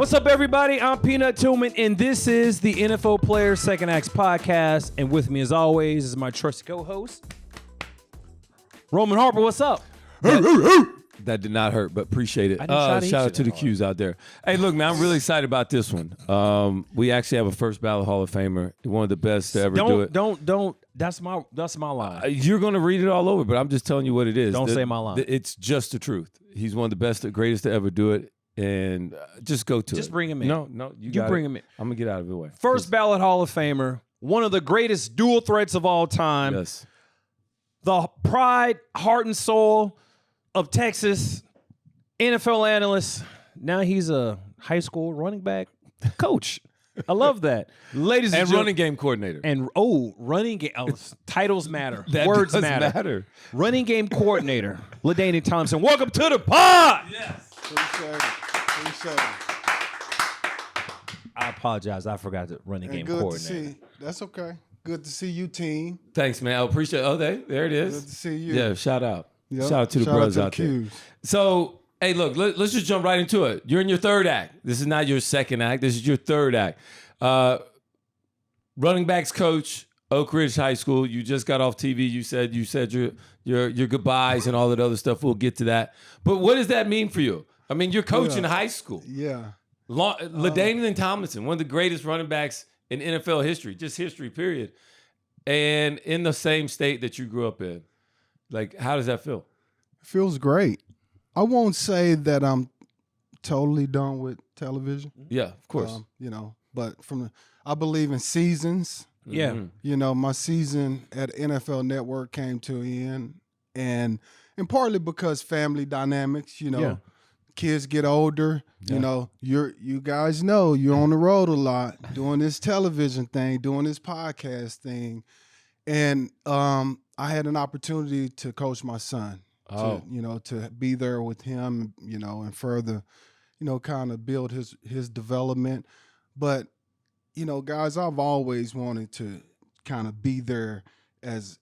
What's up, everybody? I'm Peanut Tillman, and this is the NFL Players Second Acts podcast. And with me, as always, is my trusty co-host, Roman Harper. What's up? That did not hurt, but appreciate it. Shout out to the Qs out there. Hey, look, man, I'm really excited about this one. We actually have a first ballot Hall of Famer, one of the best to ever do it. Don't. That's my line. You're going to read it all over, but I'm just telling you what it is. Don't say my line. It's just the truth. He's one of the best, the greatest to ever do it, and just go to it. Just bring him in. No, you bring him in. I'm going to get out of the way. First ballot Hall of Famer, one of the greatest dual threats of all time. Yes. The pride, heart, and soul of Texas, NFL analyst. Now he's a high school running back coach. I love that. Ladies and running game coordinator. And running game. Titles matter. That Words does matter. Running game coordinator, LaDainian Tomlinson. Welcome to the pod. Yes. Appreciate it. I apologize. I forgot the running game coordinator. That's okay. Good to see you, team. Thanks, man. I appreciate it. Oh, there it is. Good to see you. Yeah, shout out. Yep. Shout out to the brothers out there. Qs. So, hey, look, let's just jump right into it. You're in your third act. This is not your second act. This is your third act. Running backs coach, Oak Ridge High School. You just got off TV. You said your goodbyes and all that other stuff. We'll get to that. But what does that mean for you? I mean, you're coaching high school. Yeah. LaDainian Tomlinson, one of the greatest running backs in NFL history, just history, period. And in the same state that you grew up in. Like, how does that feel? Feels great. I won't say that I'm totally done with television. Yeah, of course. But I believe in seasons. Yeah. Mm-hmm. My season at NFL Network came to an end, and partly because family dynamics. Kids get older. Yeah. You guys know you're on the road a lot, doing this television thing, doing this podcast thing, and I had an opportunity to coach my son. To be there with him, and further, kind of build his development. But, guys, I've always wanted to kind of be there as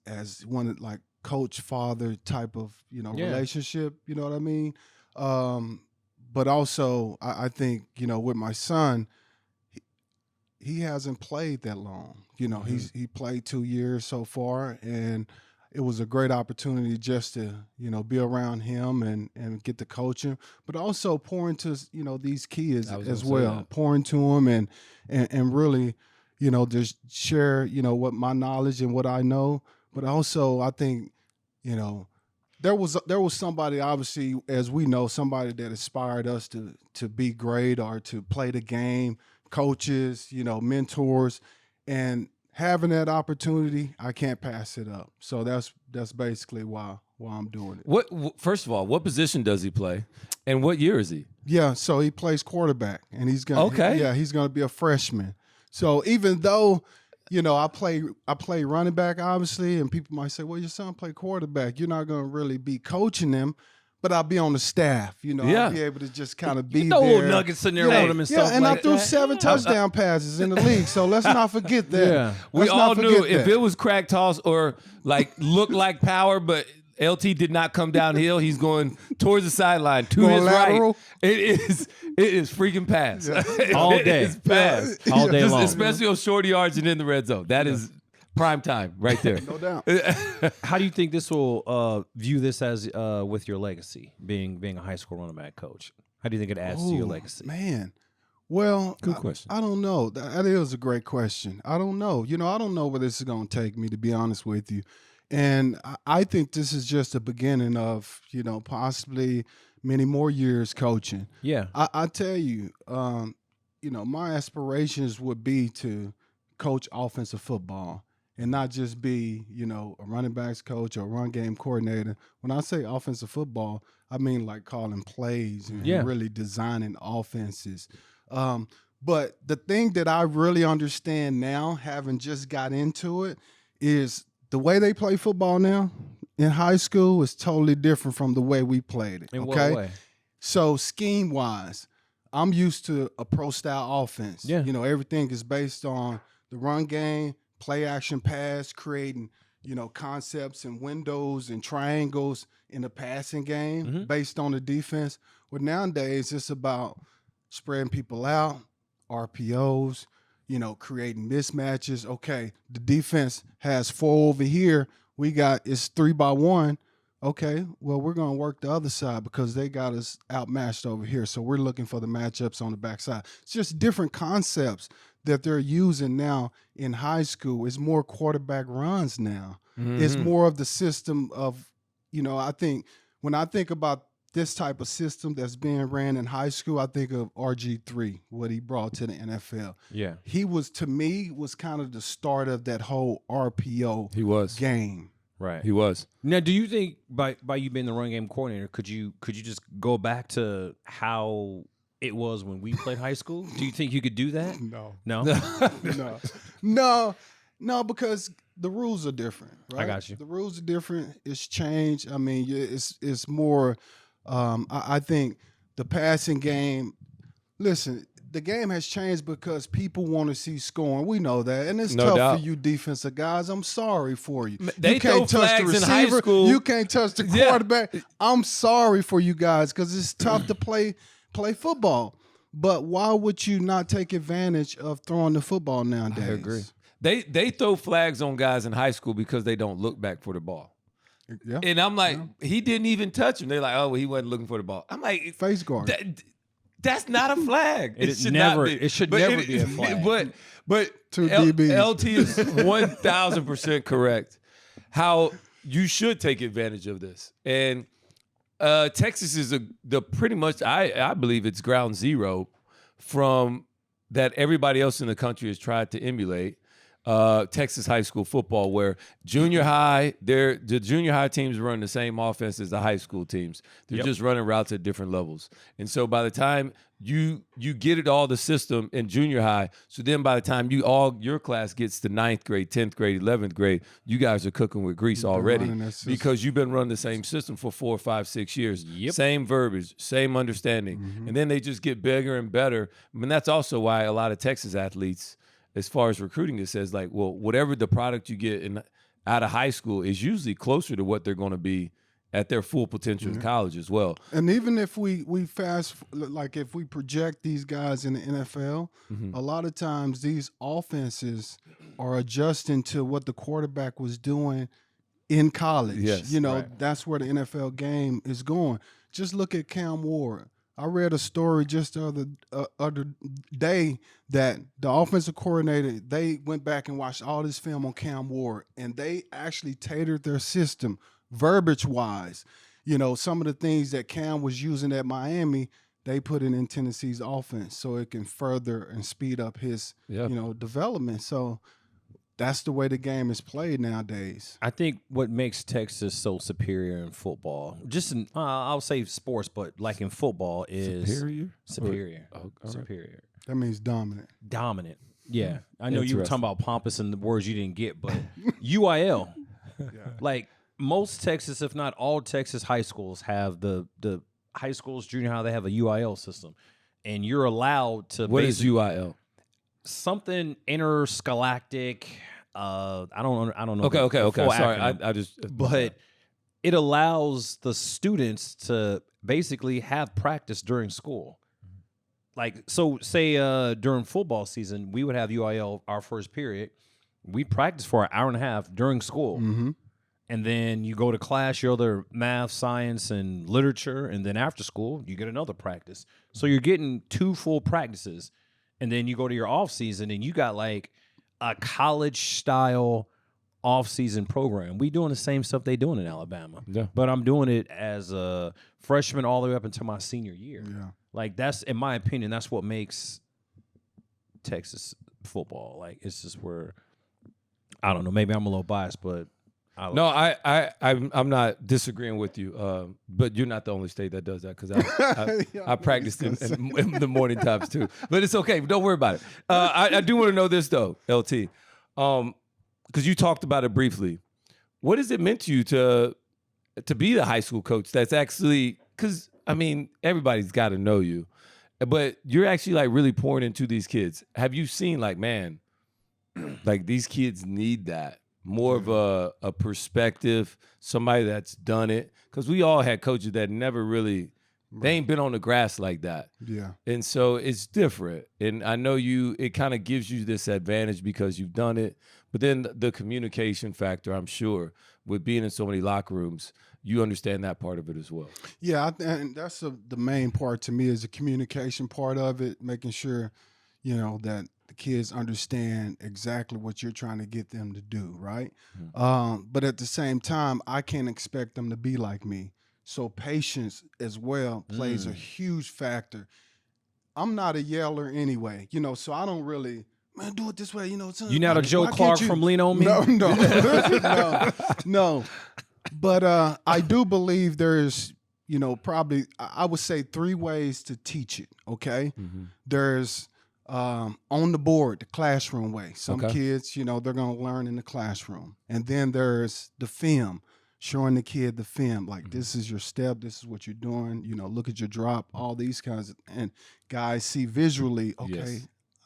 one like coach father type of relationship. You know what I mean? But also, I think with my son, he hasn't played that long. He played 2 years so far, and it was a great opportunity just to, be around him and get to coach him, but also pour into, these kids as well. Pour into them and really, just share, what my knowledge and what I know. But also, I think, there was somebody, obviously, as we know, somebody that inspired us to be great or to play the game, coaches, mentors, and having that opportunity, I can't pass it up. So that's basically why I'm doing it. First of all, what position does he play, and what year is he? Yeah, so he plays quarterback, and he's gonna be a freshman. So even though I play running back, obviously, and people might say, well, your son play quarterback. You're not gonna really be coaching him. But I'll be on the staff, I'll be able to just kind of be there. Little nuggets in there with him and stuff. And like I threw 7 touchdown passes in the league, so let's not forget that. Yeah. We all knew if it was crack toss or look like power, but LT did not come downhill. He's going towards the sideline to his lateral. Right. It is freaking pass. Yeah. All day. It's pass. All day long. Especially on short yards and in the red zone. That is prime time right there. No doubt. How do you think this will view this as with your legacy, being a high school running back coach? How do you think it adds to your legacy? Man, well, good question. I don't know. That is a great question. I don't know. I don't know where this is going to take me, to be honest with you. And I think this is just the beginning of, possibly many more years coaching. Yeah. I tell you, my aspirations would be to coach offensive football. And not just be, a running backs coach or a run game coordinator. When I say offensive football, I mean like calling plays and really designing offenses. But the thing that I really understand now, having just got into it, is the way they play football now in high school is totally different from the way we played it. In what way? So scheme-wise, I'm used to a pro-style offense. Yeah. Everything is based on the run game, play action pass, creating, concepts and windows and triangles in the passing game based on the defense. Well, nowadays it's about, spreading people out, RPOs, creating mismatches. Okay, the defense has 4 over here. It's 3-by-1. Okay, well, we're going to work the other side because they got us outmatched over here. So we're looking for the matchups on the backside. It's just different concepts that they're using now in high school. It's more quarterback runs now. Mm-hmm. It's more of the system of, I think when I think about this type of system that's being ran in high school, I think of RG3, what he brought to the NFL. Yeah. He was kind of the start of that whole RPO game. Right. He was. Now, do you think by you being the run game coordinator, could you just go back to how it was when we played high school? Do you think you could do that? No. No, because the rules are different, right? I got you. The rules are different. It's changed. I mean, it's more I think the passing game, listen, the game has changed because people want to see scoring. We know that. And it's tough for you defensive guys. I'm sorry for you. You can't touch the receiver. In high school. You can't touch the quarterback. Yeah. I'm sorry for you guys because it's tough to play football. But why would you not take advantage of throwing the football nowadays? I agree. They throw flags on guys in high school because they don't look back for the ball. Yeah. And I'm like, he didn't even touch him. They're like, oh, well, he wasn't looking for the ball. I'm like, face guard. That's not a flag. It should never be a flag. But LT is 1,000% correct. How you should take advantage of this. And Texas is the pretty much I believe it's ground zero from that everybody else in the country has tried to emulate. Texas high school football, where the junior high teams run the same offense as the high school teams. They're just running routes at different levels. And so by the time you get it all the system in junior high, so then by the time your class gets to 9th grade, 10th grade, 11th grade, you guys are cooking with grease already because you've been running the same system for 4, 5, 6 years. Yep. Same verbiage, same understanding. Mm-hmm. And then they just get bigger and better. I mean, that's also why a lot of Texas athletes, as far as recruiting, it says like, well, whatever the product you get out of high school is usually closer to what they're going to be at their full potential in college as well. And even if we if we project these guys in the NFL, a lot of times these offenses are adjusting to what the quarterback was doing in college. Yes, that's where the NFL game is going. Just look at Cam Ward. I read a story just the other day that the offensive coordinator, they went back and watched all this film on Cam Ward, and they actually tailored their system verbiage-wise. Some of the things that Cam was using at Miami, they put it in Tennessee's offense so it can further and speed up his, development. So that's the way the game is played nowadays. I think what makes Texas so superior in football, just in, I'll say sports, but like in football is superior. Superior. That means dominant. Dominant. Yeah. I know you were talking about pompous and the words you didn't get, but UIL. Like most Texas, if not all Texas high schools have the high schools, junior high, they have a UIL system. And you're allowed to What is UIL? Something interscholastic. I don't know. Okay. Sorry, But it allows the students to basically have practice during school. Like, so say during football season, we would have UIL our first period. We practice for an hour and a half during school. Mm-hmm. And then you go to class, your other math, science, and literature. And then after school, you get another practice. So you're getting 2 full practices. And then you go to your off season and you got like a college style off season program. We doing the same stuff they doing in Alabama. Yeah. But I'm doing it as a freshman all the way up until my senior year. Yeah. Like that's, in my opinion, that's what makes Texas football. Like it's just where, I don't know, maybe I'm a little biased, but I'm not disagreeing with you, but you're not the only state that does that because I practiced in the morning times too. But it's okay. Don't worry about it. I do want to know this though, LT, because you talked about it briefly. What has it meant to you to be the high school coach that's actually, because, I mean, everybody's got to know you, but you're actually like really pouring into these kids. Have you seen like, man, like these kids need that? More of a perspective, somebody that's done it. Because we all had coaches that never really They ain't been on the grass like that. Yeah. And so it's different. And I know it kind of gives you this advantage because you've done it. But then the communication factor, I'm sure, with being in so many locker rooms, you understand that part of it as well. Yeah, and that's the main part to me is the communication part of it, making sure, that the kids understand exactly what you're trying to get them to do, right? Mm-hmm. But at the same time, I can't expect them to be like me. So patience as well plays a huge factor. I'm not a yeller anyway, so I don't really, man, do it this way, son, you're not a Joe Clark from Lean On Me? No. But I do believe there's, probably, I would say 3 ways to teach it, okay? Mm-hmm. There's on the board, the classroom way. Some kids, they're going to learn in the classroom. And then there's the film, showing the kid the film, like this is your step, this is what you're doing, look at your drop, all these kinds of, and guys see visually, okay,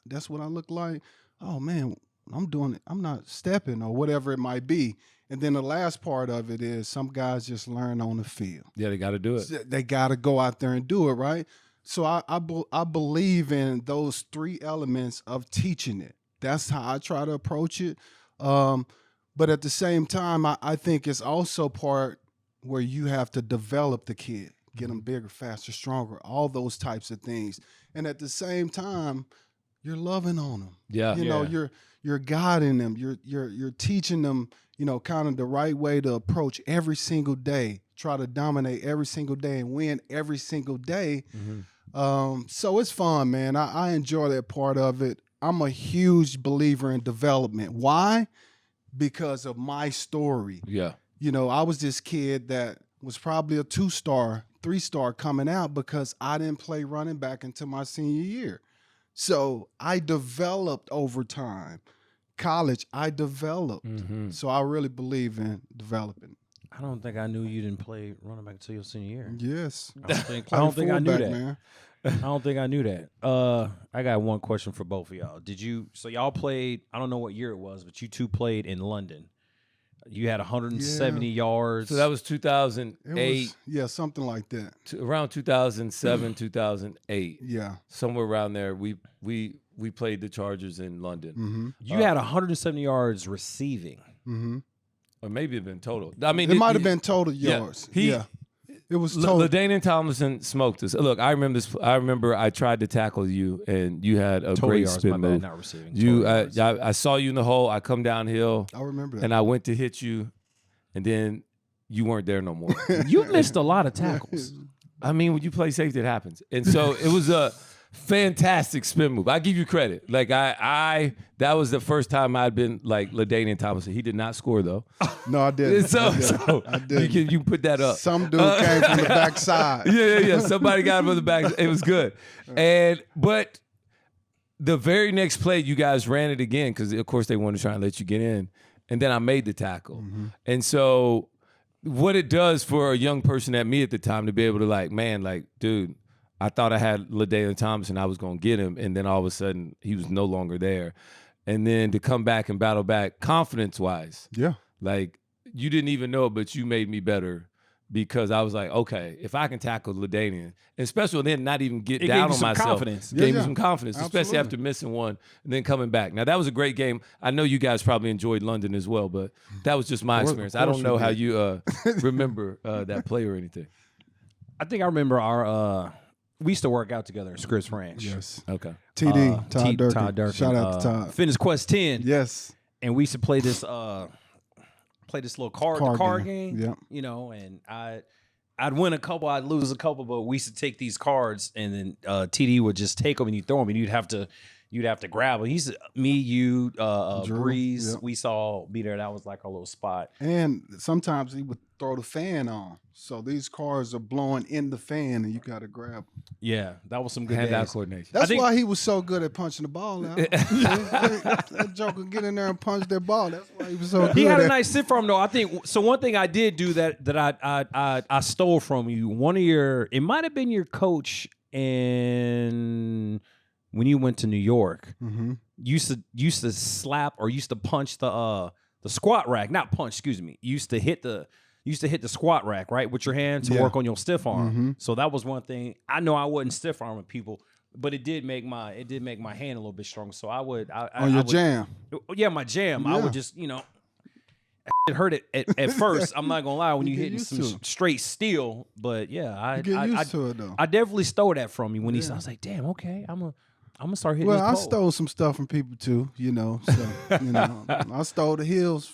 that's what I look like. Oh man, I'm doing it. I'm not stepping or whatever it might be. And then the last part of it is some guys just learn on the field. Yeah, they got to do it. They got to go out there and do it, right? So I believe in those 3 elements of teaching it. That's how I try to approach it. But at the same time, I think it's also part where you have to develop the kid, get them bigger, faster, stronger, all those types of things. And at the same time, you're loving on them. Yeah. You're guiding them. You're teaching them, kind of the right way to approach every single day, try to dominate every single day and win every single day. Mm-hmm. So it's fun, man. I enjoy that part of it. I'm a huge believer in development. Why? Because of my story. Yeah. I was this kid that was probably a 2-star, 3-star coming out because I didn't play running back until my senior year. So I developed over time. College, I developed. Mm-hmm. So I really believe in developing. I don't think I knew you didn't play running back until your senior year. Yes. I don't think I knew that. Man. I don't think I knew that. I got one question for both of y'all. So y'all played, I don't know what year it was, but you 2 played in London. You had 170 yards. So that was 2008. Something like that. Around 2007, 2008. Yeah. Somewhere around there, we played the Chargers in London. Mm-hmm. You had 170 yards receiving. Mm-hmm. Or maybe it been total. I mean, it might have been total yards. It was total. LaDainian Tomlinson smoked us. Look, I remember this. I remember I tried to tackle you, and you had a total great yards, spin move. Not receiving. I saw you in the hole. I come downhill. I remember that. And I went to hit you, and then you weren't there no more. You missed a lot of tackles. I mean, when you play safety, it happens. And so it was a fantastic spin move. I give you credit. Like that was the first time I'd been like LaDainian Tomlinson. He did not score though. No, I didn't. I did. You can put that up. Some dude came from the backside. Yeah. Somebody got him from the back. It was good. But the very next play, you guys ran it again because of course they wanted to try and let you get in. And then I made the tackle. Mm-hmm. And so what it does for a young person at me at the time to be able to dude, I thought I had LaDainian Tomlinson. I was going to get him, and then all of a sudden, he was no longer there. And then to come back and battle back confidence-wise. Yeah. Like, you didn't even know it, but you made me better because I was like, okay, if I can tackle LaDainian, and especially then not even get down on myself. Confidence. Gave me some confidence, Absolutely. Especially after missing one and then coming back. Now, that was a great game. I know you guys probably enjoyed London as well, but that was just my experience. I don't know how you remember that play or anything. I think I remember we used to work out together at Scripps Ranch. Yes. Okay. TD, Todd Durkin. Shout out to Todd. Fitness Quest 10. Yes. And we used to play this little card game. Yeah. And I'd win a couple, I'd lose a couple, but we used to take these cards and then TD would just take them and you throw them and you'd have to grab them. Me, you, Drew, Brees, we saw be there. That was like our little spot. And sometimes he would throw the fan on. So these cars are blowing in the fan and you got to grab them. Yeah, that was some good hand-eye coordination. That's why he was so good at punching the ball out. That joker get in there and punch their ball. That's why he was so good. He had a nice sit for him though. I think so. One thing I did do that I stole from you. It might have been your coach when you went to New York. Mm-hmm. Used to slap or used to punch the squat rack. Not punch. Excuse me. Used to hit the used to hit the squat rack, right, with your hand to work on your stiff arm. So that was one thing. I know I wasn't stiff arming people, but it did make my hand a little bit stronger. So I would jam. Yeah, my jam. I would just, it hurt at first. I'm not gonna lie when you hitting some straight steel, but yeah, I get used to it though. I definitely stole that from you when I was like, damn, okay, I'm gonna start hitting. Well, this I pole. stole some stuff from people too, So I stole the heels,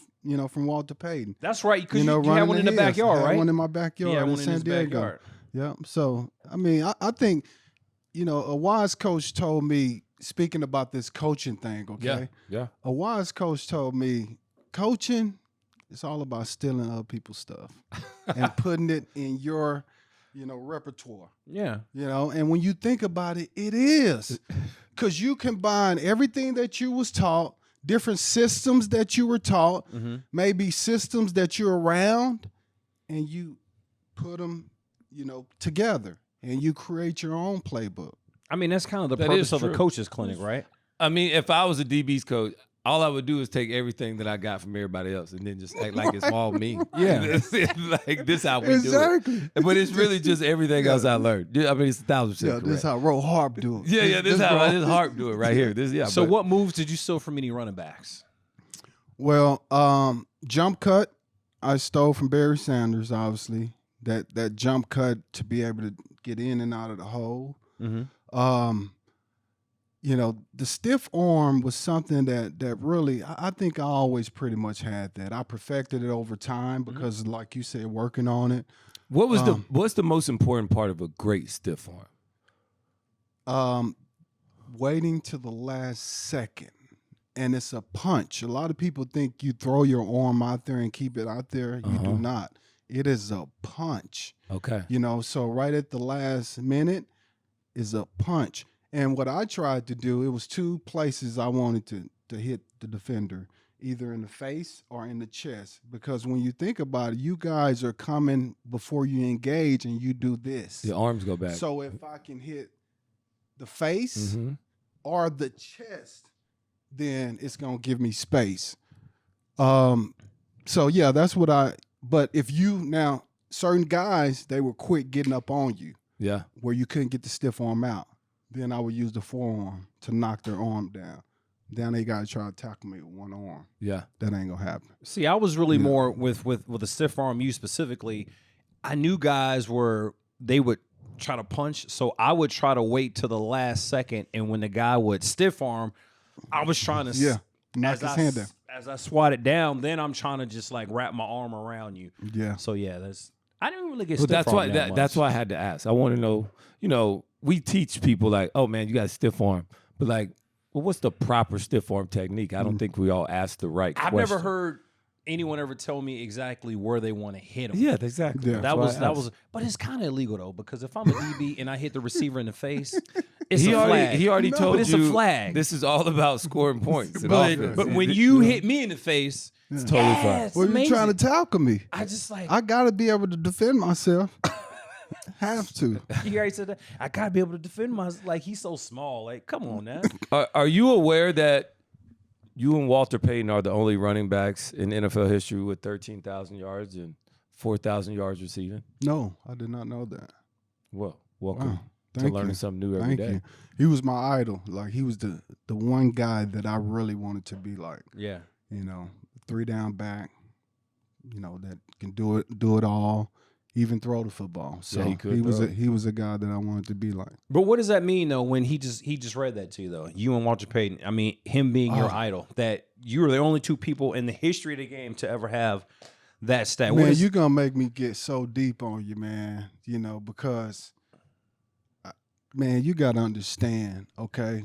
from Walter Payton. That's right, because you had one in the backyard, right? One in my backyard in San Diego. Yeah. So I mean, I think, a wise coach told me, speaking about this coaching thing, okay? Yeah. A wise coach told me, coaching, it's all about stealing other people's stuff and putting it in your, repertoire. Yeah. And when you think about it, it is. Because you combine everything that you was taught, different systems that you were taught, maybe systems that you're around, and you put them, together, and you create your own playbook. I mean, that's kind of the purpose of a coach's clinic, right? I mean, if I was a DB's coach, all I would do is take everything that I got from everybody else and then just act like it's all me. Yeah. Like this how we do it. But it's really just everything else I learned. I mean, it's 1,000% correct. This is how Ro Harp do it. Yeah, this how this Harp do it right here. So what moves did you steal from any running backs? Well, jump cut, I stole from Barry Sanders, obviously. That jump cut to be able to get in and out of the hole. The stiff arm was something that really, I think I always pretty much had that. I perfected it over time because, like you said, working on it. What's the most important part of a great stiff arm? Waiting to the last second. And it's a punch. A lot of people think you throw your arm out there and keep it out there. You do not. It is a punch. Okay. So right at the last minute is a punch. And what I tried to do, it was two places I wanted to hit the defender, either in the face or in the chest. Because when you think about it, you guys are coming before you engage and you do this. The arms go back. So if I can hit the face or the chest, then it's going to give me space. So, yeah, that's what but if now, certain guys, they were quick getting up on you. Yeah. Where you couldn't get the stiff arm out. Then I would use the forearm to knock their arm down. Then they got to try to tackle me with one arm. Yeah. That ain't going to happen. See, I was really more with the stiff arm you specifically. I knew guys they would try to punch, so I would try to wait till the last second, and when the guy would stiff arm, I was trying to knock his hand down. As I swatted down, then I'm trying to just like wrap my arm around you. Yeah. So I didn't really get stiff stiff arm that's why I had to ask. I want to know, we teach people like, oh man, you got a stiff arm. But like, well, what's the proper stiff arm technique? I don't think we all ask the right question. I've never heard anyone ever tell me exactly where they want to hit them. Yeah, exactly. Yeah. That was, but it's kind of illegal though, because if I'm a DB and I hit the receiver in the face, it's a flag. He already told you it's a flag. This is all about scoring points. But when you hit me in the face, it's totally fine. Well, you're trying to tackle me. I got to be able to defend myself. Have to. You already said that. I gotta be able to defend myself. Like, he's so small. Like, come on now. Are you aware that you and Walter Payton are the only running backs in NFL history with 13,000 yards and 4,000 yards receiving? No, I did not know that. Well, welcome Wow. to learning something new every day. You. He was my idol. Like, he was the one guy that I really wanted to be like. Yeah. 3 down back, that can do it all. Even throw the football. So he was a guy that I wanted to be like. But what does that mean though when he just read that to you though? You and Walter Payton. I mean, him being your idol, that you were the only two people in the history of the game to ever have that stat. Man, you're gonna make me get so deep on you, man. Because man, you gotta understand, okay?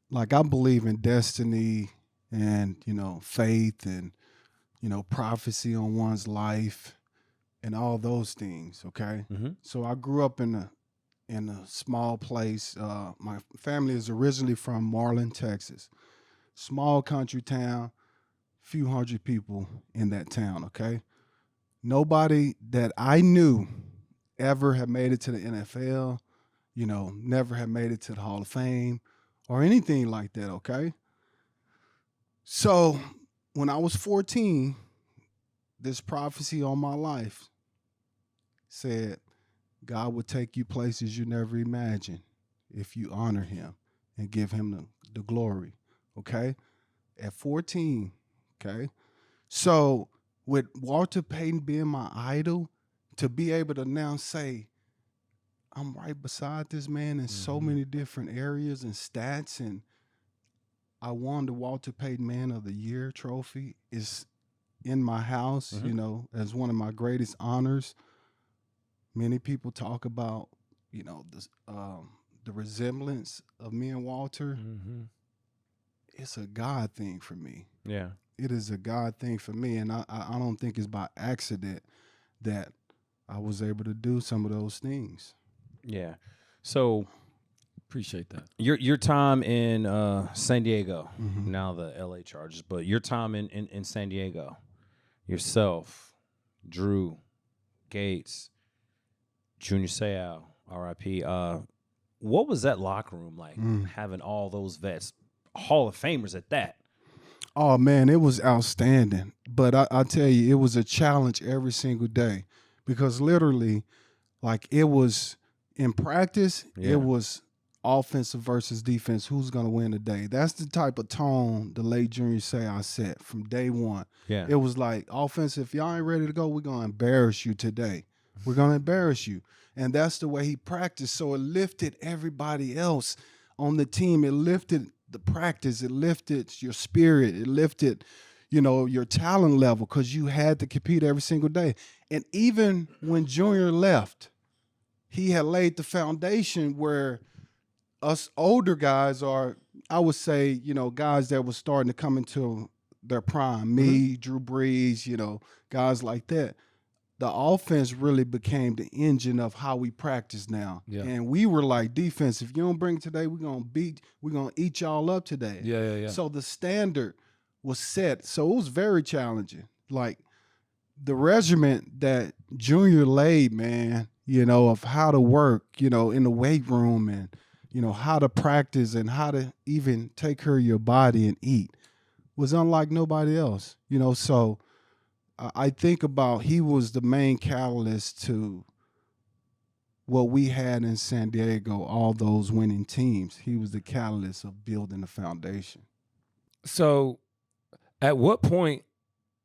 Like, I believe in destiny and, faith and, prophecy on one's life. And all those things, okay? So I grew up in a small place. My family is originally from Marlin, Texas. Small country town, few hundred people in that town, okay? Nobody that I knew ever had made it to the NFL, never had made it to the Hall of Fame or anything like that, okay? So when I was 14, this prophecy on my life said God would take you places you never imagined if you honor him and give him the glory, okay? At 14, okay? So with Walter Payton being my idol, to be able to now say, I'm right beside this man in so many different areas and stats, and I won the Walter Payton Man of the Year trophy, is in my house, you know, as one of my greatest honors. Many people talk about, you know, the resemblance of me and Walter. It's a God thing for me. Yeah. It is a God thing for me, and I don't think it's by accident that I was able to do some of those things. Yeah. So Appreciate that. your time in San Diego, now the LA Chargers, but your time in San Diego, yourself, Drew, Gates, Junior Seau, R.I.P. What was that locker room like, having all those vets, Hall of Famers at that? Oh, man, it was outstanding. But I tell you, it was a challenge every single day because literally, like, it was in practice, it was offensive versus defense. Who's going to win today? That's the type of tone the late Junior Seau set from day one. Yeah. It was like, offensive, if y'all ain't ready to go, we're going to embarrass you today. We're going to embarrass you. And that's the way he practiced. So it lifted everybody else on the team. It lifted the practice. It lifted your spirit. It lifted, you know, your talent level because you had to compete every single day. And even when Junior left, he had laid the foundation where us older guys are, I would say, you know, guys that were starting to come into their prime. Me, Drew Brees, you know, guys like that. The offense really became the engine of how we practice now. Yeah. And we were like, defense, if you don't bring it today, we're going to eat y'all up today. Yeah. So the standard was set. So it was very challenging. Like the regimen that Junior laid, man, you know, of how to work, you know, in the weight room and, you know, how to practice and how to even take care of your body and eat was unlike nobody else, you know. So I think about he was the main catalyst to what we had in San Diego, all those winning teams. He was the catalyst of building the foundation. So at what point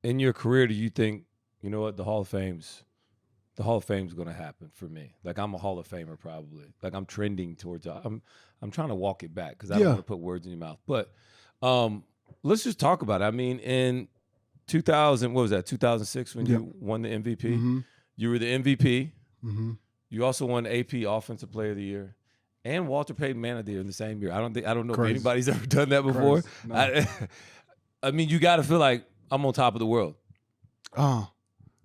in your career do you think, you know what, the Hall of Fame's going to happen for me? Like, I'm a Hall of Famer probably. Like, I'm trending towards I'm trying to walk it back because I don't want to put words in your mouth. But let's just talk about it. I mean, in 2006 when you won the MVP? You were the MVP. You also won AP Offensive Player of the Year and Walter Payton Man of the Year in the same year. I don't know if anybody's ever done that before. No. I mean, you got to feel like I'm on top of the world.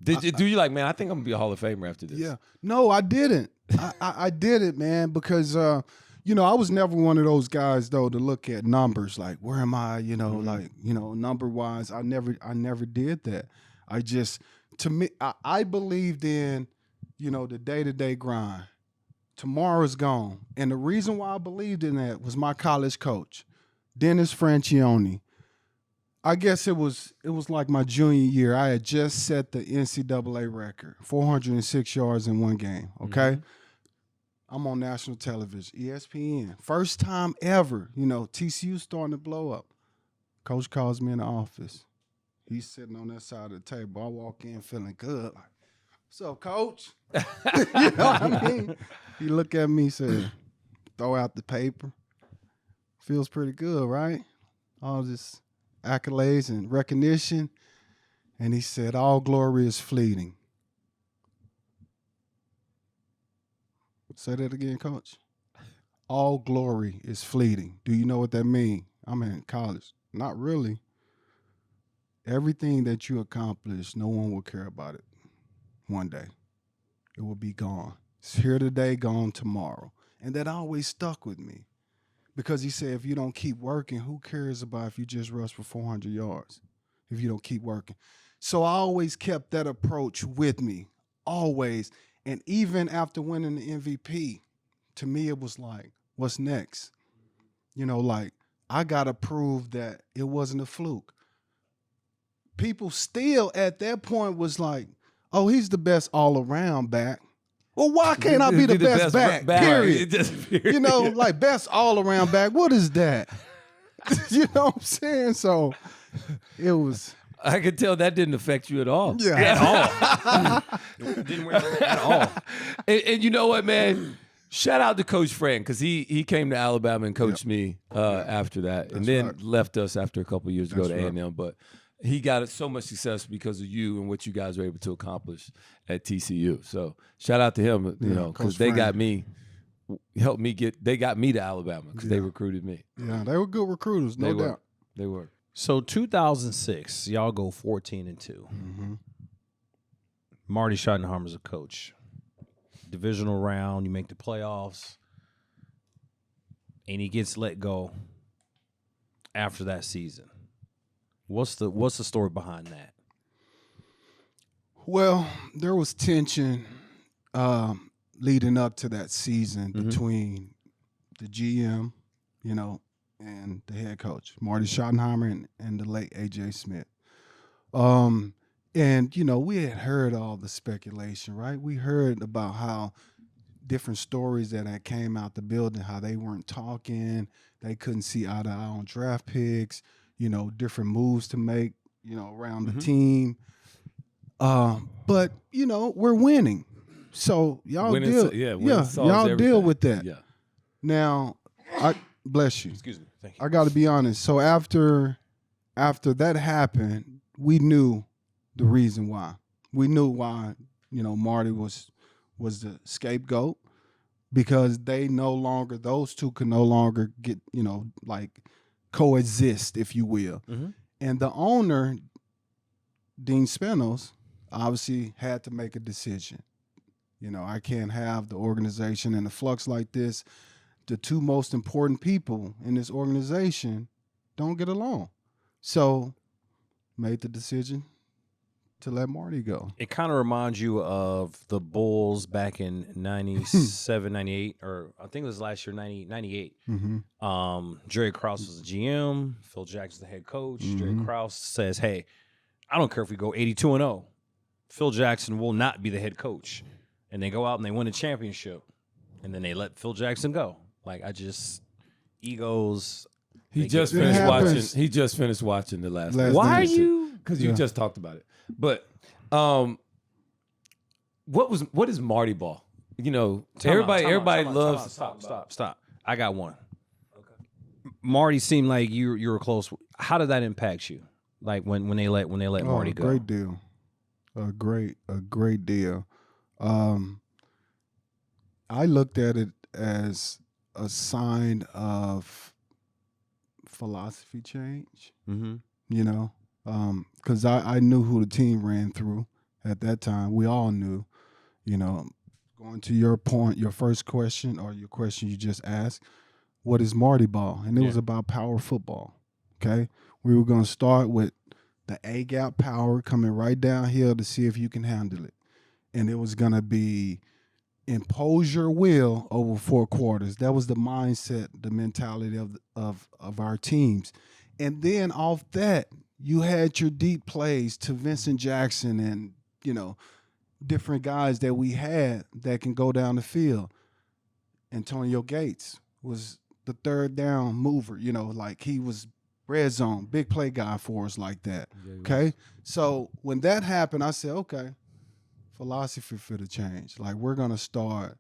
Do you like, man, I think I'm going to be a Hall of Famer after this? Yeah. No, I didn't. I did it, man, because you know, I was never one of those guys though to look at numbers like where am I, you know, like, you know, number wise. I never did that. I believed in, you know, the day-to-day grind. Tomorrow's gone. And the reason why I believed in that was my college coach, Dennis Franchione. I guess it was like my junior year. I had just set the NCAA record, 406 yards in one game, okay? I'm on national television, ESPN. First time ever, you know, TCU starting to blow up. Coach calls me in the office. He's sitting on that side of the table. I walk in feeling good. Like, what's up, Coach? You know what I mean? He looked at me, said, throw out the paper. Feels pretty good, right? All this accolades and recognition. And he said, all glory is fleeting. Say that again, Coach. All glory is fleeting. Do you know what that means? I'm in college. Not really. Everything that you accomplish, no one will care about it one day. It will be gone. It's here today, gone tomorrow. And that always stuck with me. Because he said, if you don't keep working, who cares about if you just rush for 400 yards? If you don't keep working. So I always kept that approach with me. Always. And even after winning the MVP, to me it was like, what's next? You know, like, I got to prove that it wasn't a fluke. people still at that point was like, oh, he's the best all-around back. Well, why can't I be the best back? Period. You know, like best all-around back. What is that? You know what I'm saying? So it was. I could tell that didn't affect you at all. Yeah. At all. Didn't wear it at all. And you know what, man? Shout out to Coach Frank, because he came to Alabama and coached me after that, and then left us after a couple of years to go to A&M. But he got so much success because of you and what you guys were able to accomplish at TCU. So shout out to him, you know, because they got me, they got me to Alabama because they recruited me. Yeah, they were good recruiters, no doubt. They were. So 2006, y'all go 14-2. Mm-hmm. Marty Schottenheimer's a coach. Divisional round, you make the playoffs, and he gets let go after that season. What's the story behind that? Well, there was tension leading up to that season between the GM, you know, and the head coach, Marty Schottenheimer, and the late A.J. Smith. And, you know, we had heard all the speculation, right? We heard about how different stories that had came out the building, how they weren't talking, they couldn't see eye to eye on draft picks, you know, different moves to make, you know, around the team. But, you know, we're winning. So y'all y'all deal with that. Yeah. Now, bless you. Excuse me. Thank you. I got to be honest. So after that happened, we knew the reason why. We knew why, you know, Marty was the scapegoat, because those two could no longer get, you know, like coexist, if you will. Mm-hmm. And the owner, Dean Spanos, obviously had to make a decision. You know, I can't have the organization in a flux like this. The two most important people in this organization don't get along. So made the decision to let Marty go. It kind of reminds you of the Bulls back in 97, 98, or I think it was last year, 98. Mm-hmm. Jerry Krause was the GM. Phil Jackson's the head coach. Mm-hmm. Jerry Krause says, hey, I don't care if we go 82-0. Phil Jackson will not be the head coach. And they go out and they win a championship. And then they let Phil Jackson go. Like, egos. He just finished watching the last Why are you? Because you just talked about it. But what is Marty ball? You know, everybody loves. Stop. I got one. Okay. Marty seemed like you were close. How did that impact you? Like when they let Marty go? Great deal. A great deal. I looked at it as a sign of philosophy change. Mm-hmm. You know, because I knew who the team ran through at that time. We all knew, you know. Going to your point, your first question or your question you just asked, what is Marty ball? And it was about power football, okay? We were going to start with the A-gap power coming right downhill to see if you can handle it. And it was going to be impose your will over 4 quarters. That was the mindset, the mentality of our teams. And then off that, you had your deep plays to Vincent Jackson and, you know, different guys that we had that can go down the field. Antonio Gates was the third down mover, you know, like he was RedZone, big play guy for us like that. Yeah, okay? So when that happened, I said, okay, philosophy for the change. Like, we're going to start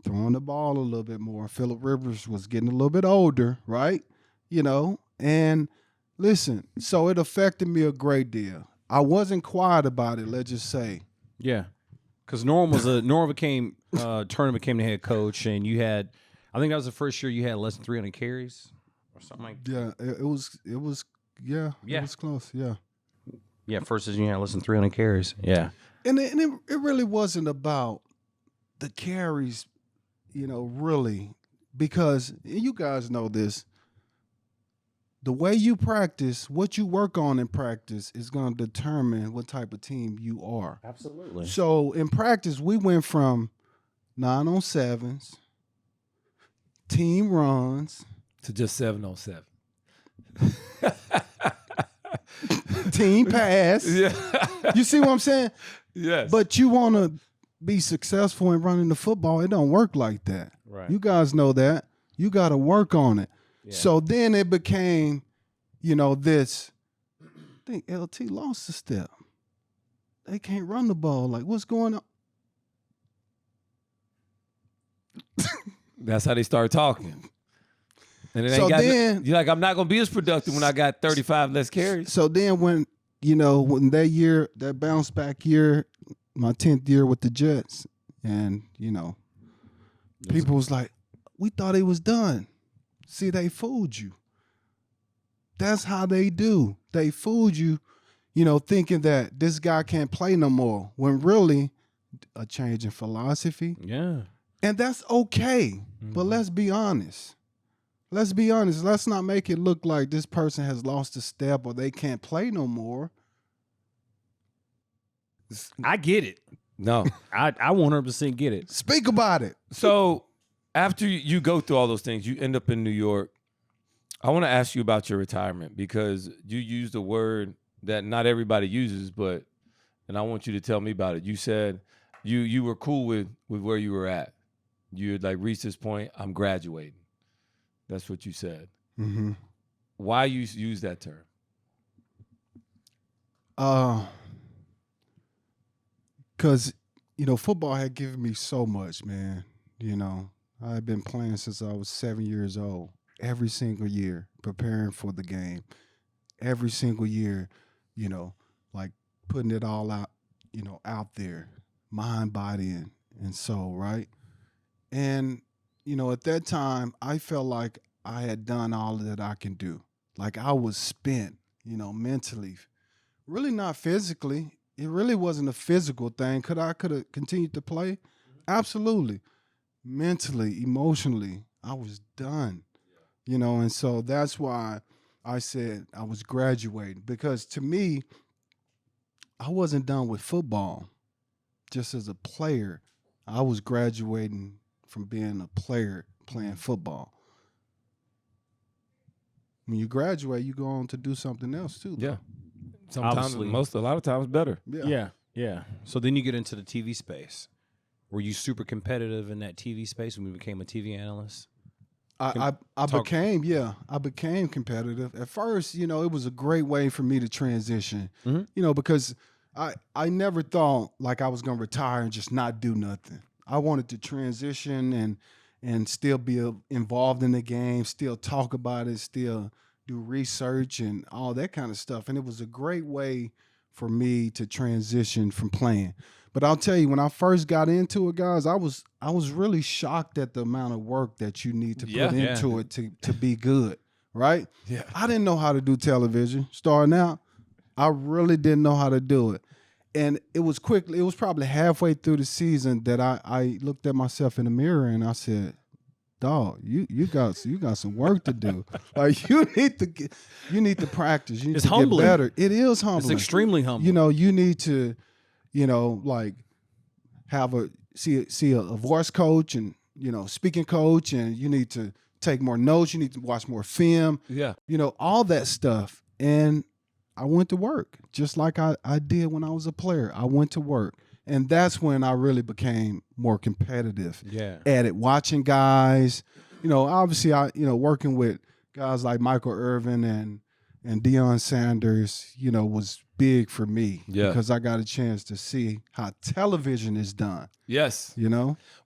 throwing the ball a little bit more. Phillip Rivers was getting a little bit older, right? You know, and listen, so it affected me a great deal. I wasn't quiet about it, let's just say. Yeah, because Turner became the head coach, and you had, I think that was the first year you had less than 300 carries or something like that. Yeah, it was close. Yeah, first season you had less than 300 carries. Yeah, and it really wasn't about the carries, you know, really, because you guys know this. The way you practice, what you work on in practice is going to determine what type of team you are. Absolutely. So in practice, we went from 9-on-7s, team runs, to just 7-on-7. team pass. Yeah. You see what I'm saying? Yes. But you want to be successful in running the football. It don't work like that. Right. You guys know that. You got to work on it. Yeah. So then it became, this. I think LT lost a step. They can't run the ball. Like, what's going on? That's how they start talking. And it So ain't got then- you're like, I'm not gonna be as productive when I got 35 less carries. So then when that bounce back year, my 10th year with the Jets, and, people was like, we thought it was done. See, they fooled you. That's how they do. They fooled you, thinking that this guy can't play no more, when really a change in philosophy. Yeah. And that's okay. But let's be honest. Let's be honest. Let's not make it look like this person has lost a step or they can't play no more. I get it. No. I 100% get it. Speak about it. So after you go through all those things, you end up in New York. I want to ask you about your retirement, because you used a word that not everybody uses, and I want you to tell me about it. You said you were cool with where you were at. You had reached this point, I'm graduating. That's what you said. Mm-hmm. Why you use that term? Because, football had given me so much, man. I had been playing since I was 7 years old, every single year, preparing for the game. Every single year, putting it all out, out there, mind, body, and soul, right? And, at that time, I felt like I had done all that I can do. Like I was spent, mentally, really not physically. It really wasn't a physical thing. Could have continued to play? Absolutely. Mentally, emotionally, I was done, and so that's why I said I was graduating, because to me, I wasn't done with football just as a player. I was graduating from being a player playing football. When you graduate, you go on to do something else too. Yeah. Sometimes, a lot of times better. Yeah. So then you get into the TV space. Were you super competitive in that TV space when you became a TV analyst? I became competitive. At first, it was a great way for me to transition, because I never thought like I was going to retire and just not do nothing. I wanted to transition and still be involved in the game, still talk about it, still do research and all that kind of stuff. And it was a great way for me to transition from playing. But I'll tell you, when I first got into it, guys, I was really shocked at the amount of work that you need to put into it to be good, right? Yeah. I didn't know how to do television starting out. I really didn't know how to do it. And it was probably halfway through the season that I looked at myself in the mirror and I said, dog, you got some work to do. Like you need to practice. You need to humbling. Get better. It is humbling. It's extremely humbling. You need to, have see a voice coach and speaking coach, and you need to take more notes. You need to watch more film. Yeah. All that stuff. And I went to work just like I did when I was a player. I went to work. And that's when I really became more competitive at it, watching guys. Obviously, working with guys like Michael Irvin and Deion Sanders, was big for me because I got a chance to see how television is done. Yes.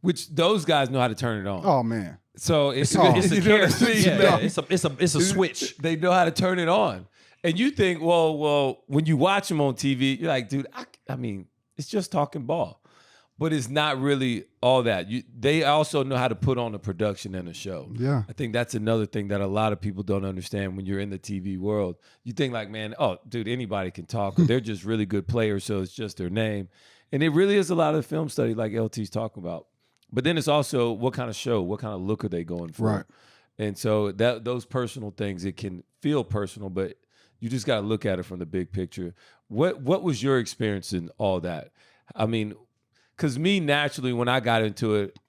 Which those guys know how to turn it on. Oh, man. So it's a switch. They know how to turn it on. And you think, well, when you watch them on TV, you're like, dude, I mean, it's just talking ball. But it's not really all that. They also know how to put on a production and a show. Yeah. I think that's another thing that a lot of people don't understand when you're in the TV world. You think like, man, oh, dude, anybody can talk. Or they're just really good players, so it's just their name. And it really is a lot of film study like LT's talking about. But then it's also what kind of show, what kind of look are they going for? Right. And so those personal things, it can feel personal, but you just got to look at it from the big picture. What was your experience in all that? I mean, because me, naturally, when I got into it,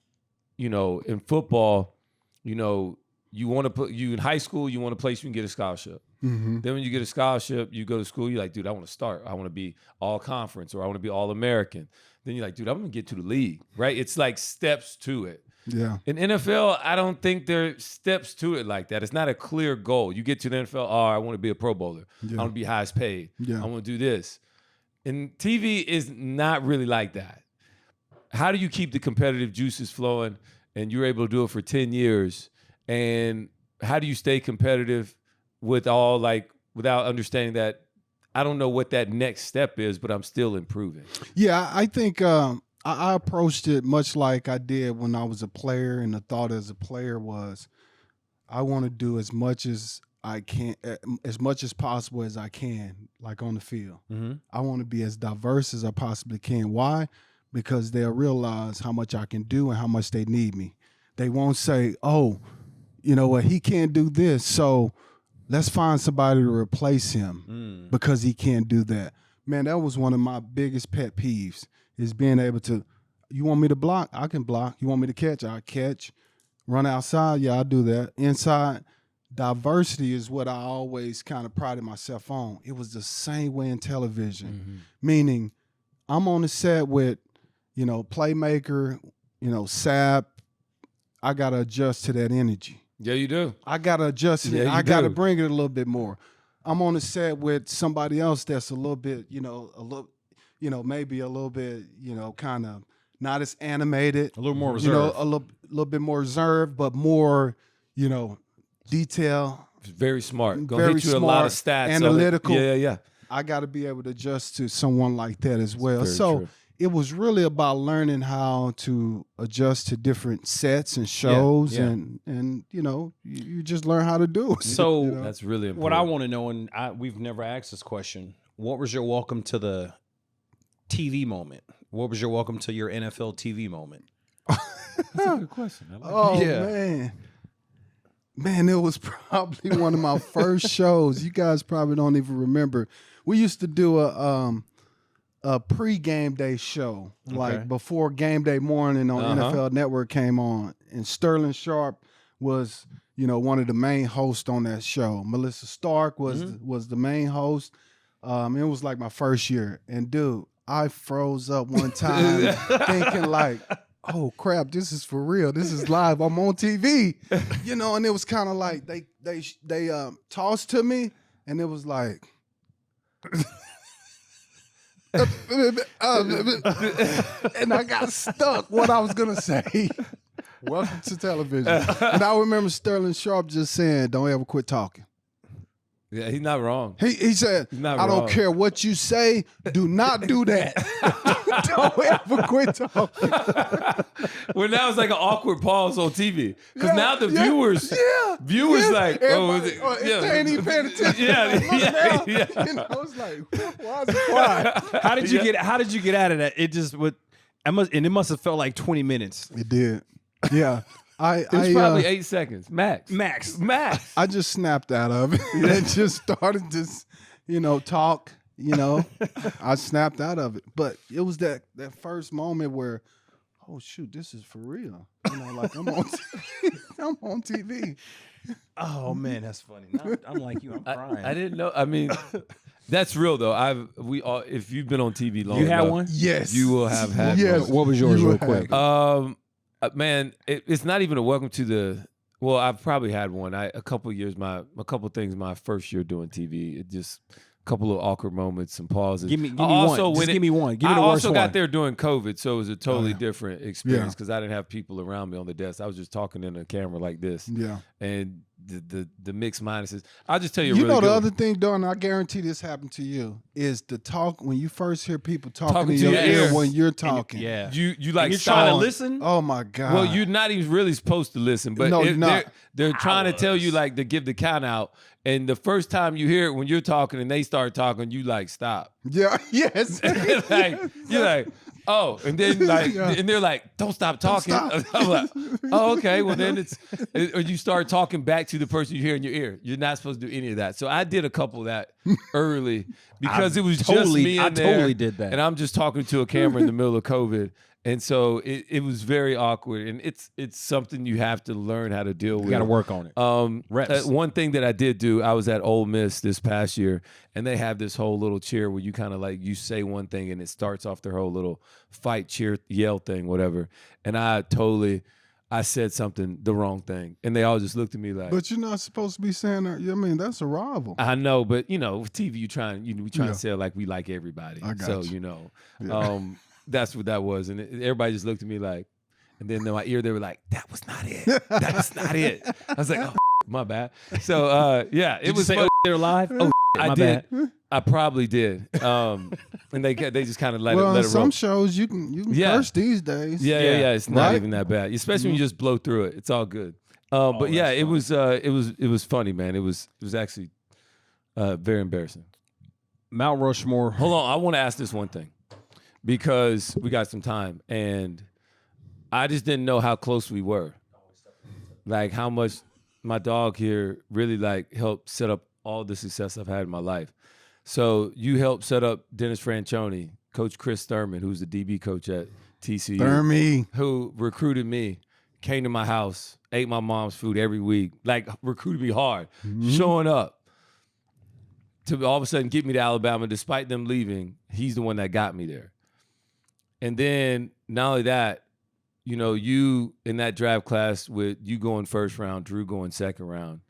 in football, you want to put you in high school, you want a place you can get a scholarship. Mm-hmm. Then when you get a scholarship, you go to school, you're like, dude, I want to start. I want to be all conference or I want to be all American. Then you're like, dude, I'm going to get to the league, right? It's like steps to it. Yeah. In NFL, I don't think there are steps to it like that. It's not a clear goal. You get to the NFL, I want to be a Pro Bowler. Yeah. I want to be highest paid. Yeah. I want to do this. And TV is not really like that. How do you keep the competitive juices flowing and you're able to do it for 10 years? And how do you stay competitive without understanding that I don't know what that next step is, but I'm still improving? Yeah, I think I approached it much like I did when I was a player, and the thought as a player was I want to do as much as I can, as much as possible as I can, like on the field. Mm-hmm. I want to be as diverse as I possibly can. Why? Because they'll realize how much I can do and how much they need me. They won't say, oh, you know what, he can't do this, so let's find somebody to replace him because he can't do that. Man, that was one of my biggest pet peeves, is being able to, you want me to block? I can block. You want me to catch? I catch. Run outside? Yeah, I'll do that. Inside, diversity is what I always kind of prided myself on. It was the same way in television, meaning I'm on the set with, playmaker, sap. I got to adjust to that energy. Yeah, you do. I got to adjust it. I got to bring it a little bit more. I'm on the set with somebody else that's a little bit, maybe a little bit, kind of not as animated. A little more reserved. A little bit more reserved, but more, detail. Very smart. Gonna very hit you smart, a lot of stats. analytical. Yeah. I got to be able to adjust to someone like that as well. Very So true. it was really about learning how to adjust to different sets and shows, yeah. and you just learn how to do it. So That's really important. what I want to know, and we've never asked this question, what was your welcome to the TV moment? What was your welcome to your NFL TV moment? That's a good question. I like Oh Yeah. man, it was probably one of my first shows. You guys probably don't even remember. We used to do a pre-game day show, like before game day morning on NFL Network came on, and Sterling Sharp was, one of the main hosts on that show. Melissa Stark was the main host. It was like my first year, and dude, I froze up one time thinking like, oh crap, this is for real. This is live. I'm on TV, and it was kind of like they tossed to me, and it was like. And I got stuck what I was gonna say. Welcome to television. And I remember Sterling Sharp just saying, "Don't ever quit talking." Yeah, he's not wrong. He said, not "I wrong. don't care what you say. Do not do that. Don't ever quit talking." Well, now it's like an awkward pause on TV because now the viewers like, they ain't even paying attention. Yeah. It's like, why is it quiet? How did you get out of that? It just it must have felt like 20 minutes. It did. Yeah. It was probably 8 seconds max. I just snapped out of it and just started to, talk. I snapped out of it, but it was that first moment where, oh shoot, this is for real. Like I'm on TV. Oh man, that's funny. Now, I'm like you. I'm crying. I didn't know. I mean, that's real though. If you've been on TV long You had enough, one? Yes, you will have had. Yes. one. What was yours, You real have. quick? Man, it's not even a welcome to the. Well, I've probably had one. A couple things my first year doing TV. It just a couple of awkward moments and pauses. Give me one. Just give me one. Give me the I worst also got one. there during COVID, so it was a totally yeah. different experience because I didn't have people around me on the desk. I was just talking in a camera like this. Yeah. And the mixed minuses. I'll just tell you. You really know the good other thing, Don, I guarantee this happened to you, is the talk when you first hear people talking Talking in to your your ear ear. when you're talking. Yeah. You like And you're stop. trying to listen. Oh my God. Well, you're not even really supposed to listen, but No, you're not. they're trying to tell you like to give the count out. And the first time you hear it when you're talking and they start talking, you like stop. Yeah. Yes. You're like, oh, and then and they're like, don't stop talking. stop. I'm like, oh, okay. Well, then or you start talking back to the person you hear in your ear. You're not supposed to do any of that. So I did a couple of that early because it was just me in there. I totally did that. And I'm just talking to a camera in the middle of COVID. And so it was very awkward, and it's something you have to learn how to deal with. You got to work on it. Reps. One thing that I did do, I was at Ole Miss this past year, and they have this whole little cheer where you kind of like, you say one thing and it starts off their whole little fight, cheer, yell thing, whatever. And I said something, the wrong thing, and they all just looked at me like. But you're not supposed to be saying that. I mean, that's a rival. I know, but with TV, we trying to say it like we like everybody. I got you. Yeah. That's what that was, and everybody just looked at me like, and then in my ear they were like, "That was not it. That's not it." I was like, "Oh, my bad." So yeah, it was. Say, "Oh, they're live." Oh, I did. Bad. I probably did. And they just kind of let it roll. Some shows you can curse these days. Yeah. It's not even that bad, especially when you just blow through it. It's all good. But yeah, it was funny, man. It was actually very embarrassing. Mount Rushmore. Hold on, I want to ask this one thing. Because we got some time, and I just didn't know how close we were. Like how much my dog here really like helped set up all the success I've had in my life. So you helped set up Dennis Franchione, Coach Chris Thurman, who's the DB coach at TCU. Thurmy. Who recruited me, came to my house, ate my mom's food every week, like recruited me hard, showing up to all of a sudden get me to Alabama despite them leaving. He's the one that got me there. And then not only that, you in that draft class with you going first round, Drew going second round,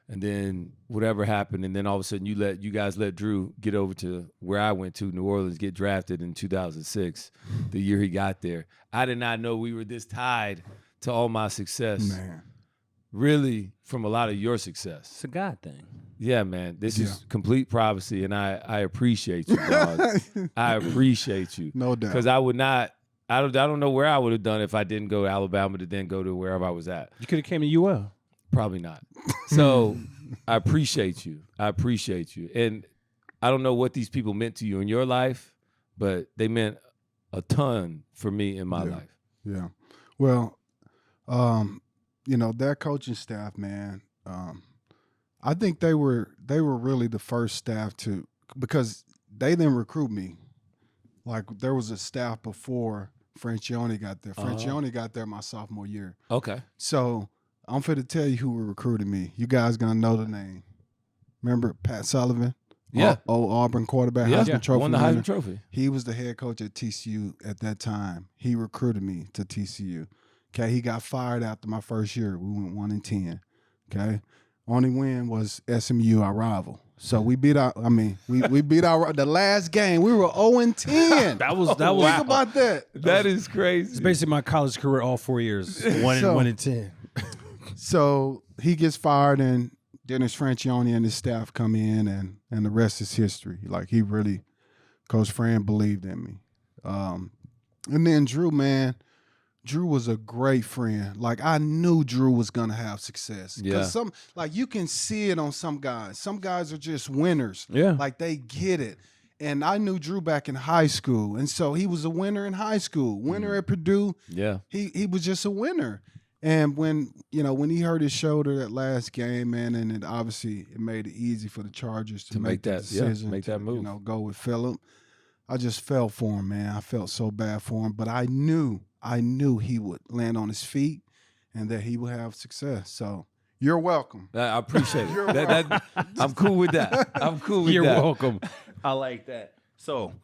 and then whatever happened, and then all of a sudden you guys let Drew get over to where I went to, New Orleans, get drafted in 2006, the year he got there. I did not know we were this tied to all my success. Man. Really, from a lot of your success. It's a God thing. Yeah, man. This is complete privacy, and I appreciate you, dog. I appreciate you. No doubt. Because I don't know where I would have done if I didn't go to Alabama to then go to wherever I was at. You could have came to UL. Probably not. So I appreciate you. And I don't know what these people meant to you in your life, but they meant a ton for me in my life. Yeah. Well, that coaching staff, man, I think they were really the first staff because they didn't recruit me. Like there was a staff before Franchione got there. Franchione got there my sophomore year. Okay. So I'm fit to tell you who recruited me. You guys gonna know the name. Remember Pat Sullivan? Yeah. Old Auburn quarterback, Heisman Trophy. Won the Heisman Trophy. He was the head coach at TCU at that time. He recruited me to TCU. Okay, he got fired after my first year. We went 1-10. Okay, only win was SMU, our rival. So we beat our. We beat our the last game. We were 0-10. That was. Think about that. That is crazy. It's basically my college career all 4 years. 1-10. So he gets fired, and Dennis Franchione and his staff come in, and the rest is history. Like he really, Coach Fran believed in me. And then Drew, man. Drew was a great friend. Like I knew Drew was gonna have success. Yeah. You can see it on some guys. Some guys are just winners. Yeah. Like they get it. And I knew Drew back in high school. And so he was a winner in high school. Winner at Purdue. Yeah. He was just a winner. And when he hurt his shoulder that last game, man, and it made it easy for the Chargers to make that decision. Make that move. Go with Phillip. I just felt for him, man. I felt so bad for him. But I knew he would land on his feet and that he would have success. So you're welcome. I appreciate it. I'm cool with that. You're welcome. I like that. So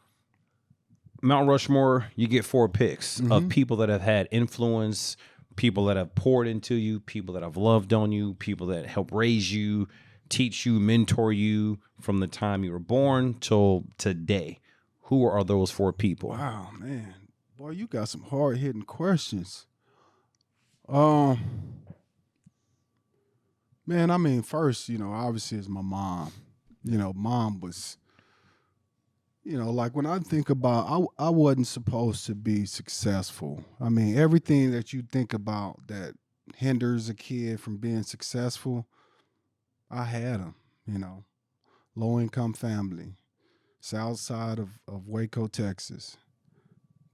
Mount Rushmore, you get 4 picks of people that have had influence, people that have poured into you, people that have loved on you, people that help raise you, teach you, mentor you from the time you were born till today. Who are those 4 people? Wow, man. Boy, you got some hard-hitting questions. Man, first, obviously it's my mom. Mom was, like when I think about, I wasn't supposed to be successful. Everything that you think about that hinders a kid from being successful, I had them, low-income family, south side of Waco, Texas.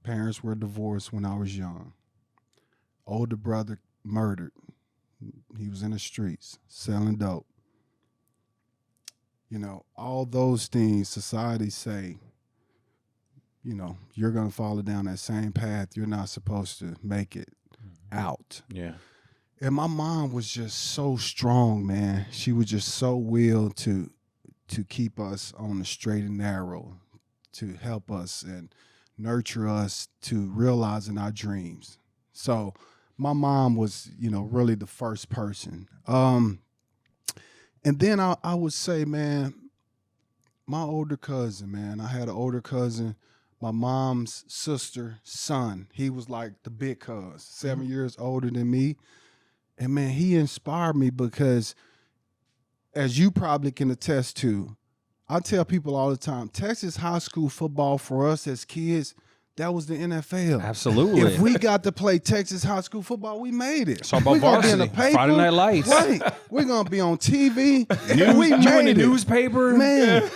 Parents were divorced when I was young. Older brother murdered. He was in the streets selling dope. All those things society say you're going to follow down that same path. You're not supposed to make it out. Yeah. And my mom was just so strong, man. She was just so willed to keep us on the straight and narrow, to help us and nurture us to realizing our dreams. So my mom was, really the first person. And then I would say, man, my older cousin, man. I had an older cousin, my mom's sister, son. He was like the big cuz, 7 years older than me. And, man, he inspired me because, as you probably can attest to, I tell people all the time, Texas high school football for us as kids, that was the NFL. Absolutely. If we got to play Texas high school football, we made it. It's all about varsity. Friday Night Lights. Right. We're going to be on TV. We made the newspaper. Man.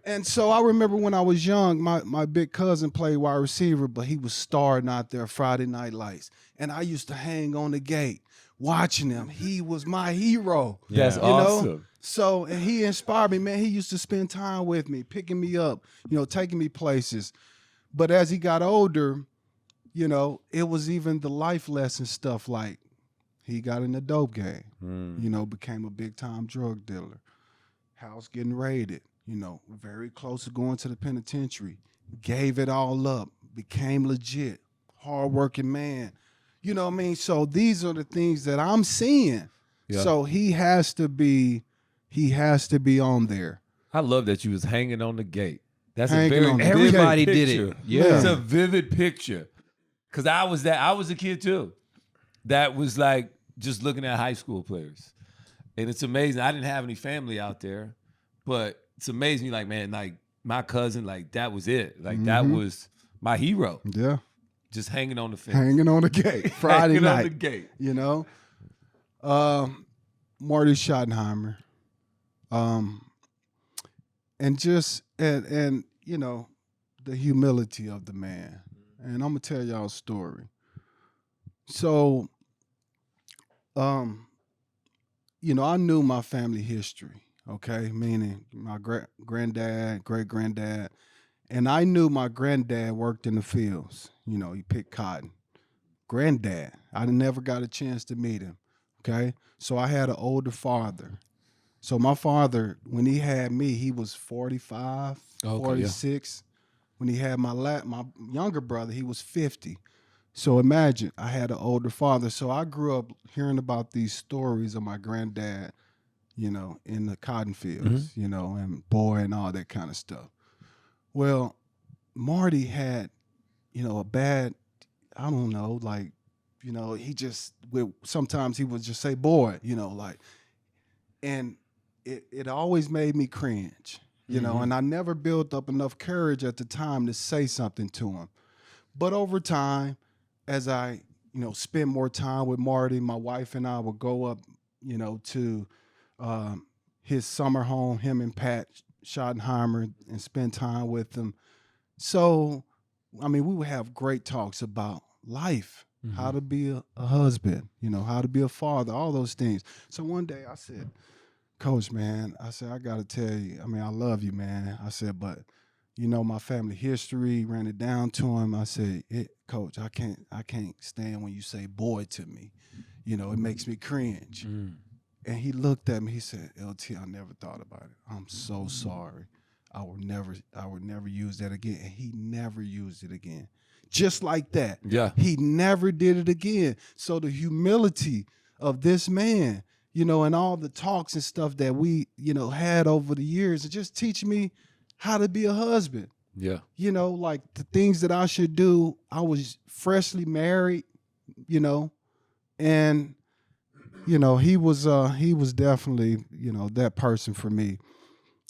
And so I remember when I was young, my big cousin played wide receiver, but he was starring out there Friday Night Lights. And I used to hang on the gate watching him. He was my hero. That's awesome. So, and he inspired me, man. He used to spend time with me, picking me up, taking me places. But as he got older, it was even the life lesson stuff, like he got in the dope game, became a big-time drug dealer, house getting raided, very close to going to the penitentiary, gave it all up, became legit, hardworking man. You know what I mean? So these are the things that I'm seeing. Yeah. So he has to be on there. I love that you was hanging on the gate. That's everybody did it. Yeah. It's a vivid picture. Cause I was a kid too. That was like just looking at high school players. And it's amazing. I didn't have any family out there, but it's amazing. Like, man, like my cousin, like that was it. Like that was my hero. Yeah. Just hanging on the fence. Hanging on the gate. Friday night. On the gate. Marty Schottenheimer. And just and the humility of the man. And I'm gonna tell y'all a story. So I knew my family history, okay? Meaning my granddad, great-granddad. And I knew my granddad worked in the fields. He picked cotton. Granddad, I never got a chance to meet him, okay? So I had an older father. So my father, when he had me, he was 45, 46. Yeah. When he had my younger brother, he was 50. So imagine, I had an older father. So I grew up hearing about these stories of my granddad, in the cotton fields, and boy and all that kind of stuff. Well, Marty had, a bad, I don't know, like, he just, sometimes he would just say, boy, and it always made me cringe, and I never built up enough courage at the time to say something to him. But over time, as I, spend more time with Marty, my wife and I would go up, to his summer home, him and Pat Schottenheimer, and spend time with them. So, we would have great talks about life, how to be a husband, how to be a father, all those things. So one day I said, Coach, man, I said, I got to tell you, I love you, man. I said, but, my family history, ran it down to him. I said, Coach, I can't stand when you say boy to me. It makes me cringe. And he looked at me, he said, LT, I never thought about it. I'm so sorry. I would never use that again. And he never used it again. Just like that. Yeah. He never did it again. So the humility of this man, and all the talks and stuff that we, had over the years, it just teach me how to be a husband. Yeah. Like the things that I should do. I was freshly married, and he was definitely, that person for me.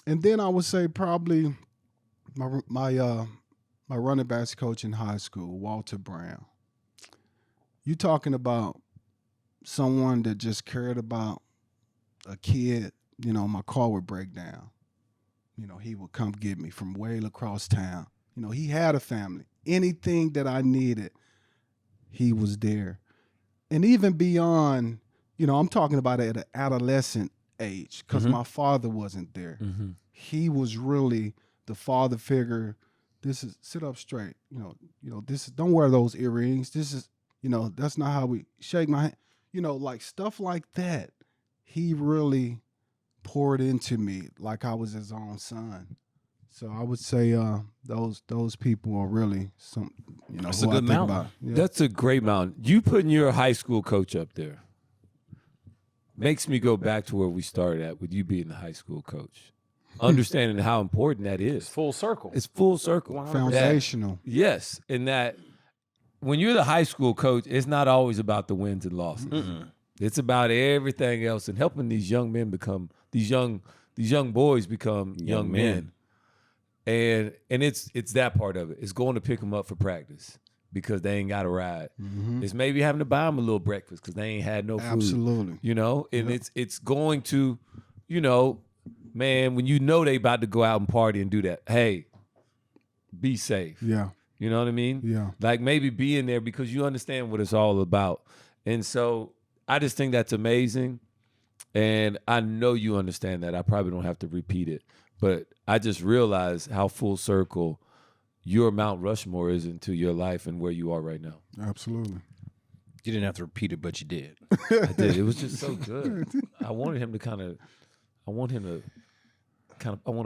And then I would say probably my running backs coach in high school, Walter Brown. You talking about someone that just cared about a kid, my car would break down. He would come get me from way across town. He had a family. Anything that I needed, he was there. And even beyond, I'm talking about at an adolescent age, because my father wasn't there. He was really the father figure this is sit up straight. This is don't wear those earrings. This is, that's not how we shake my hand. Like stuff like that. He really poured into me like I was his own son. So I would say those people are really some. That's who a good I think mountain. about. Yeah. That's a great mountain. You putting your high school coach up there makes me go back to where we started at with you being the high school coach. Understanding how important that is. Full circle. It's full circle. Foundational. Yes. And that when you're the high school coach, it's not always about the wins and losses. Mm-mm. It's about everything else and helping these young men become these young boys become young men. And it's that part of it. It's going to pick them up for practice because they ain't got a ride. Mm-hmm. It's maybe having to buy them a little breakfast because they ain't had no food. Absolutely. And it's going to, man, when they about to go out and party and do that, hey, be safe. Yeah. You know what I mean? Yeah. Like maybe be in there because you understand what it's all about. And so I just think that's amazing. And I know you understand that. I probably don't have to repeat it. But I just realized how full circle your Mount Rushmore is into your life and where you are right now. Absolutely. You didn't have to repeat it, but you did. I did. It was just so good. I want to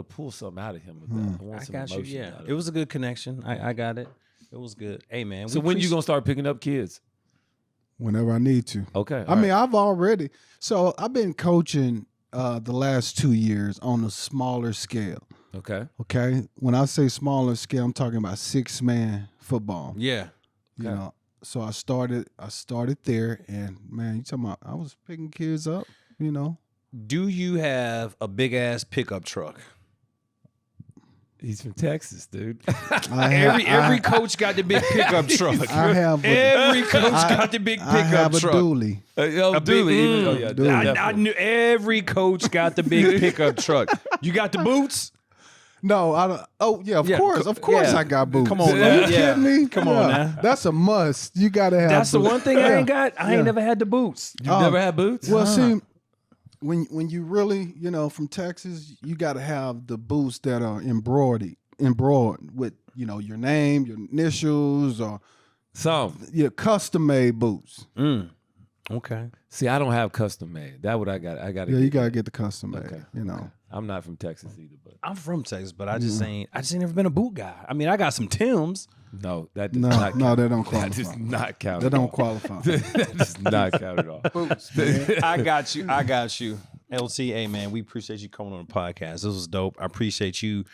pull something out of him with that. I want some got you. emotion Yeah, out of it was a good connection. I got it. It was good. Hey, man. So when you gonna start picking up kids? Whenever I need to. Okay. I mean, I've been coaching the last 2 years on a smaller scale. Okay. Okay. When I say smaller scale, I'm talking about 6-man football. Yeah. So I started there, and man, you talking about I was picking kids up. Do you have a big ass pickup truck? He's from Texas, dude. Every coach got the big pickup truck. Every coach got the big pickup I have truck. a dually. Dually. I knew every coach got the big pickup truck. You got the boots? No, I don't. Oh yeah, of course, yeah. I got boots. Come on, Are now. you kidding me? Come on now. That's a must. You gotta have. That's boots. the one thing I ain't got. I ain't never had the boots. You've never had boots? Well, see, when you really, from Texas, you got to have the boots that are embroidered with, your name, your initials, or your custom made boots. Okay. See, I don't have custom made. That what I got. Yeah, you got to get the custom made. Okay. I'm not from Texas either, but I'm from Texas, but I just ain't never been a boot guy. I mean, I got some Timbs. no, that does not count. No, they don't qualify. That does not count. They at all. don't qualify. That does not count at all. I got you. LTA, man, we appreciate you coming on the podcast. This was dope. I appreciate you.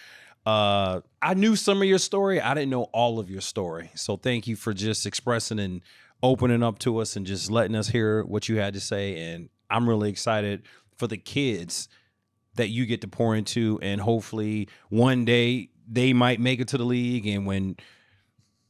I knew some of your story. I didn't know all of your story. So thank you for just expressing and opening up to us and just letting us hear what you had to say. And I'm really excited for the kids that you get to pour into. And hopefully one day they might make it to the league. And when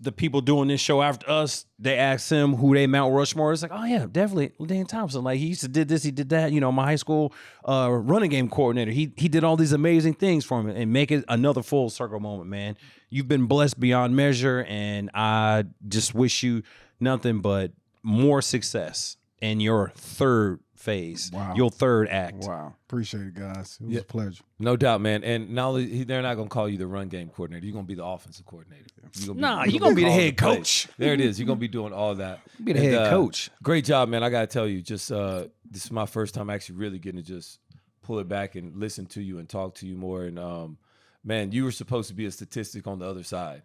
the people doing this show after us, they ask him who they Mount Rushmore. It's like, oh yeah, definitely LaDainian Tomlinson. Like he used to did this, he did that. My high school running game coordinator. He did all these amazing things for me and make it another full circle moment, man. You've been blessed beyond measure, and I just wish you nothing but more success in your third phase, your third act. Wow. Appreciate it, guys. It was a pleasure. No doubt, man. And not only they're not gonna call you the run game coordinator, you're gonna be the offensive coordinator. You're gonna be the head coach. There it is. You're gonna be doing all that. Be the head coach. Great job, man. I gotta tell you, just this is my first time actually really getting to just pull it back and listen to you and talk to you more. And man, you were supposed to be a statistic on the other side,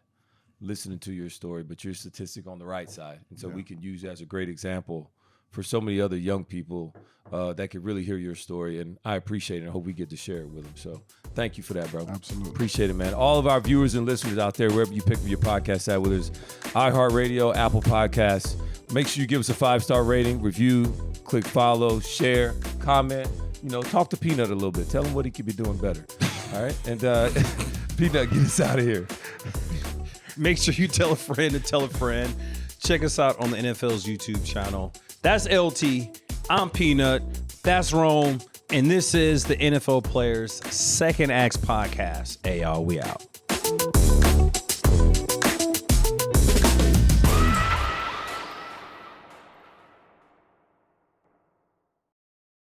listening to your story, but you're a statistic on the right side. And so we can use you as a great example for so many other young people that could really hear your story. And I appreciate it. I hope we get to share it with them. So thank you for that, bro. Absolutely. Appreciate it, man. All of our viewers and listeners out there, wherever you pick up your podcast at, whether it's iHeartRadio, Apple Podcasts, make sure you give us a 5-star rating, review, click follow, share, comment. Talk to Peanut a little bit. Tell him what he could be doing better. All right? And Peanut, get us out of here. Make sure you tell a friend to tell a friend. Check us out on the NFL's YouTube channel. That's LT. I'm Peanut. That's Rome. And this is the NFL Players Second Acts Podcast. Hey, y'all, we out.